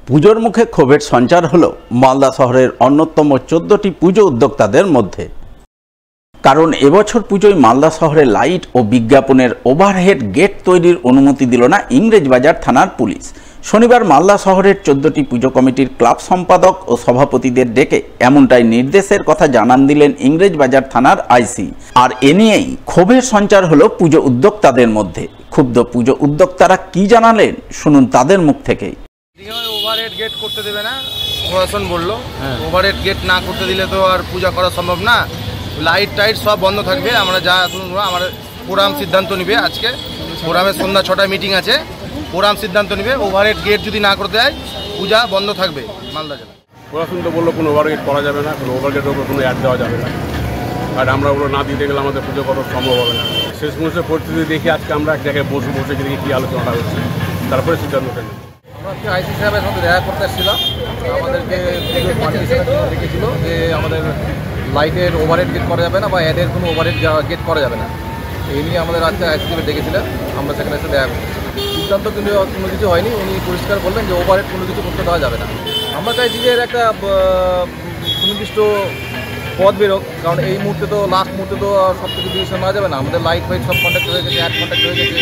পুজোর মুখে ক্ষোভের সঞ্চার হলো মালদা শহরের অন্যতম 14টি পুজো উদ্যোক্তাদের মধ্যে। কারণ এবছর পুজোয় মালদা শহরে লাইট ও বিজ্ঞাপনের ওভারহেড গেট তৈরির অনুমতি দিল না ইংরেজবাজার থানার পুলিশ। শনিবার মালদা শহরের 14টি পুজো কমিটির ক্লাব সম্পাদক ও সভাপতিদের ডেকে এমনটাই নির্দেশের কথা জানান দিলেন ইংরেজবাজার থানার আইসি। আর এ নিয়েই ক্ষোভের সঞ্চার হলো পুজো উদ্যোক্তাদের মধ্যে। ক্ষুব্ধ পুজো উদ্যোক্তারা কি জানালেন শুনুন তাদের মুখ থেকেই। ওভারহেড গেট করতে দেবে না, প্রশাসন বললো। ওভারহেড গেট না করতে দিলে তো আর পূজা করা সম্ভব না। লাইট টাইট সব বন্ধ থাকবে। আমরা যা আমার ফোরাম সিদ্ধান্ত নিবে, আজকে ফোরামের সন্ধ্যা 6টায় মিটিং আছে, ফোরাম সিদ্ধান্ত নিবে ওভারহেড গেট যদি না করতে হয় পূজা বন্ধ থাকবে মালদা জেলা। প্রশাসন তো বললো কোনো ওভারগেট করা যাবে না, কোনো ওভারগেটের উপর কোনো অ্যাড দেওয়া যাবে না, আর আমরা ওগুলো না দিতে গেলে আমাদের পুজো করা সম্ভব হবে না। শেষ মুহূর্তের পরিস্থিতি দেখে আজকে আমরা এক জায়গায় বসে দেখি কী আলোচনা হচ্ছে, তারপরে সিদ্ধান্ত নেব। আমরা আইসি সাহেবের সাথে দেখা করতে এসেছিলাম, আমাদেরকে দেখেছিল যে আমাদের লাইটের ওভারহেড গেট করা যাবে না বা অ্যাডের কোনো ওভারহেড গেট করা যাবে না। এই নিয়ে আমাদের আজকে আইসি সাহেব ডেকেছিলেন, আমরা সেখানে এসে দেখা করছি। সিদ্ধান্ত কিন্তু কোনো কিছু হয়নি। উনি পরিষ্কার বললেন যে ওভারহেড কোনো কিছু করতে দেওয়া যাবে না। আমরা চাইছি যে একটা সুনির্দিষ্ট পথ বেরোক, কারণ এই মুহূর্তে তো লাস্ট মুহূর্তে তো সব কিছু ডিসিশন নেওয়া যাবে না। আমাদের লাইট ফাইট সব কন্ট্যাক্ট হয়ে গেছে, অ্যাড কন্ট্যাক্ট হয়ে গেছে।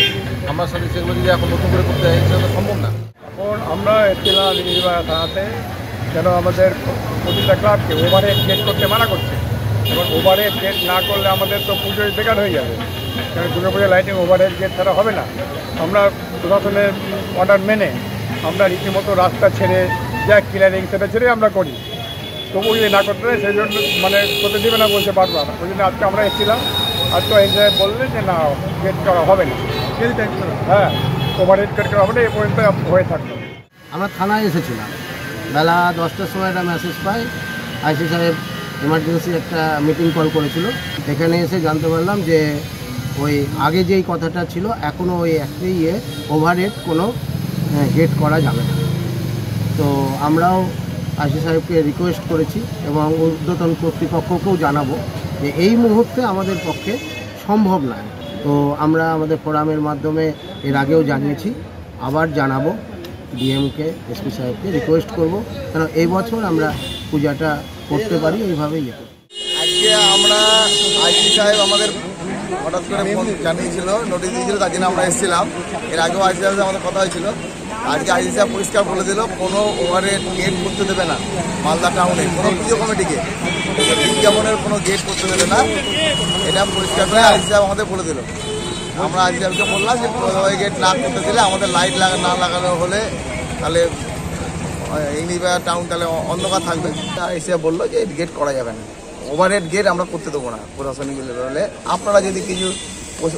আমার সাথে সেগুলো যদি এখন নতুন করে করতে হয় সেটা তো সম্ভব না। এখন আমরা এসেছিলাম ইংরেজবাজার থানাতে, যেন আমাদের প্রতিটা ক্লাবকে ওভারহেড গেট করতে মানা করছে। এবার ওভারহেড গেট না করলে আমাদের তো পুজোয় বেকার হয়ে যাবে, কারণ দুর্গা পুজোর লাইটিং ওভারহেড গেট ছাড়া হবে না। আমরা প্রশাসনের অর্ডার মেনে আমরা রীতিমতো রাস্তা ছেড়ে যা ক্লিয়ারিং সেটা ছেড়ে আমরা করি। তবু যদি না করতে হয় সেই জন্য করতে দেবে না বলতে পারবো না। ওই জন্য আজকে আমরা এসেছিলাম, আজকে এসে বললেন যে না গেট করা হবে না। হ্যাঁ, ওভারহেড গেট করা হবে না, এ পর্যন্ত হয়ে থাকবে। আমরা থানায় এসেছিলাম, বেলা 10টার সময় একটা মেসেজ পাই, আইসি সাহেব এমার্জেন্সি একটা মিটিং কল করেছিল। এখানে এসে জানতে পারলাম যে ওই আগে যেই কথাটা ছিল এখনও ওই একটাই ওভারহেড কোনো গেট করা যাবে না। তো আমরাও আইসি সাহেবকে রিকোয়েস্ট করেছি এবং ঊর্ধ্বতন কর্তৃপক্ষকেও জানাবো যে এই মুহূর্তে আমাদের পক্ষে সম্ভব নয়। তো আমরা আমাদের ফোরামের মাধ্যমে এর আগেও জানিয়েছি, আবার জানাবো ডিএমকে, এসপি সাহেবকে রিকোয়েস্ট করব কেন এই বছর আমরা পূজাটা করতে পারি এইভাবেই। আজকে আমরা আইসি সাহেব আমাদের হঠাৎ করে ফোন জানিয়েছিল, নোটিশ দিয়েছিল, তার জন্য আমরা এসেছিলাম। এর আগেও আইসি সাহেব আমাদের কথা হয়েছিল। আজকে আইসি সাহেব পরিষ্কার বলে দিল কোনো ওভারহেড গেট করতে দেবে না মালদা টাউনে, কোনো পুজো কমিটিকে বিজ্ঞাপনের কোনো গেট করতে দেবে না। এটা পরিষ্কার করে আইসি সাহেব আমাদের বলে দিল। আমরা আইসি সাহেবকে বললাম যে ওই গেট না করতে দিলে আমাদের লাইট না লাগানো হলে তাহলে ইংরেজবাজার টাউন তাহলে অন্ধকার থাকবে। আইসি সাহেব বললো যে গেট করা যাবে না, ওভারহেড গেট আমরা করতে দেবো না প্রশাসনিক লেভেলে। আপনারা যদি কিছু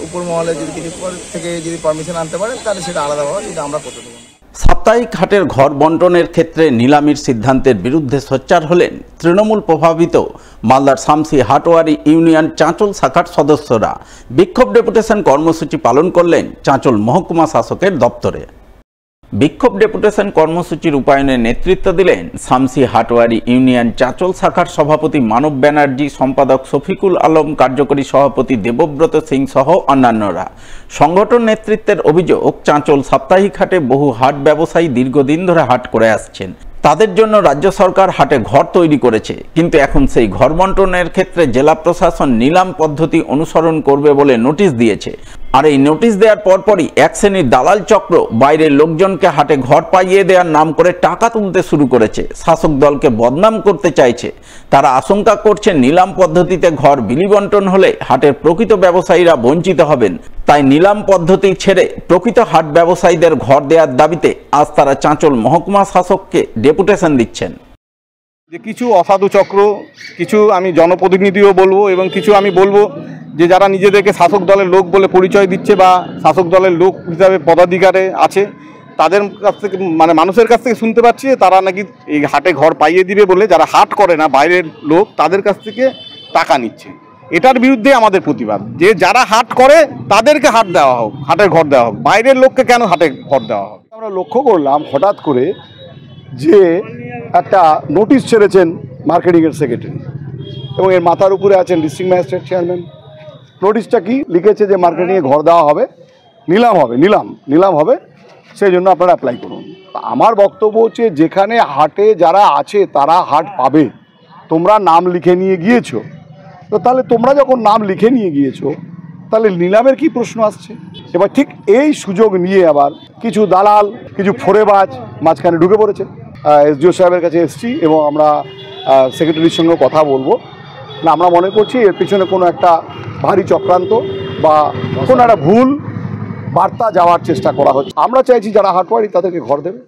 উপর মহলে যদি কিছু থেকে যদি পারমিশন আনতে পারেন তাহলে সেটা আলাদাভাবে, কিন্তু আমরা করতে দেবো না। সাপ্তাহিক হাটের ঘর বন্টনের ক্ষেত্রে নিলামির সিদ্ধান্তের বিরুদ্ধে সোচ্চার হলেন তৃণমূল প্রভাবিত মালদার শামসি হাটওয়ারি ইউনিয়ন চাঁচল শাখার সদস্যরা। বিক্ষোভ ডেপুটেশন কর্মসূচি পালন করলেন চাঁচল মহকুমা শাসকের দপ্তরে। বিক্ষোভ ডেপুটেশন কর্মসূচির রূপায়ণে নেতৃত্ব দিলেন শামসি হাটওয়ারি ইউনিয়ন চাঁচল শাখার সভাপতি মানব ব্যানার্জি, সম্পাদক শফিকুল আলম, কার্যকরী সভাপতি দেবব্রত সিং সহ অন্যান্যরা। সংগঠন নেতৃত্বের অভিযোগ, চাঁচল সাপ্তাহিক হাটে বহু হাট ব্যবসায়ী দীর্ঘদিন ধরে হাট করে আসছেন। তাদের জন্য রাজ্য সরকার হাটে ঘর তৈরি করেছে, কিন্তু এখন সেই ঘর বন্টনের ক্ষেত্রে জেলা প্রশাসন নিলাম পদ্ধতি অনুসরণ করবে বলে নোটিশ দিয়েছে। আর এই নোটিশ দেওয়ার পরপরই এক শ্রেণীর দালাল চক্র বাইরের লোকজনকে হাটে ঘর পাইয়ে দেওয়ার নাম করে টাকা তুলতে শুরু করেছে। শাসক দলকে বদনাম করতে চাইছে। তারা আশঙ্কা করছে নিলাম পদ্ধতিতে ঘর বিলি বন্টন হলে হাটের প্রকৃত ব্যবসায়ীরা বঞ্চিত হবেন। তাই নিলাম পদ্ধতি ছেড়ে প্রকৃত হাট ব্যবসায়ীদের ঘর দেওয়ার দাবিতে আজ তারা চাঁচল মহকুমা শাসককে ডেপুটেশন দিচ্ছেন। যে কিছু অসাধু চক্র, কিছু আমি জনপ্রতিনিধিও বলবো এবং কিছু আমি বলবো যে যারা নিজেদেরকে শাসক দলের লোক বলে পরিচয় দিচ্ছে বা শাসক দলের লোক হিসাবে পদাধিকারে আছে, তাদের কাছ থেকে মানে মানুষের কাছ থেকে শুনতে পাচ্ছি তারা নাকি এই হাটে ঘর পাইয়ে দিবে বলে, যারা হাট করে না বাইরের লোক তাদের কাছ থেকে টাকা নিচ্ছে। এটার বিরুদ্ধে আমাদের প্রতিবাদ, যে যারা হাট করে তাদেরকে হাট দেওয়া হোক, হাটের ঘর দেওয়া হোক, বাইরের লোককে কেন হাটে ঘর দেওয়া হোক। আমরা লক্ষ্য করলাম হঠাৎ করে যে একটা নোটিশ ছেড়েছেন মার্কেটিংয়ের সেক্রেটারি এবং এর মাথার উপরে আছেন ডিস্ট্রিক্ট ম্যাজিস্ট্রেট চেয়ারম্যান। নোটিশটা কি লিখেছে যে মার্কেটিংয়ে ঘর দেওয়া হবে, নিলাম হবে, নিলাম হবে সেই জন্য আপনারা অ্যাপ্লাই করুন। আমার বক্তব্য হচ্ছে যেখানে হাটে যারা আছে তারা হাট পাবে। তোমরা নাম লিখে নিয়ে গিয়েছো, তো তাহলে তোমরা যখন নাম লিখে নিয়ে গিয়েছো তাহলে নিলামের কি প্রশ্ন আসছে? এবার ঠিক এই সুযোগ নিয়ে আবার কিছু দালাল, কিছু ফোরেবাজ মাঝখানে ঢুকে পড়েছে। এসডিও সাহেবের কাছে এসছি এবং আমরা সেক্রেটারির সঙ্গে কথা বলবো। না, আমরা মনে করছি এর পিছনে কোনো একটা ভারী চক্রান্ত বা কোনো একটা ভুল বার্তা যাওয়ার চেষ্টা করা হচ্ছে। আমরা চাইছি যারা হাটওয়ারি তাদেরকে ঘর দেবে।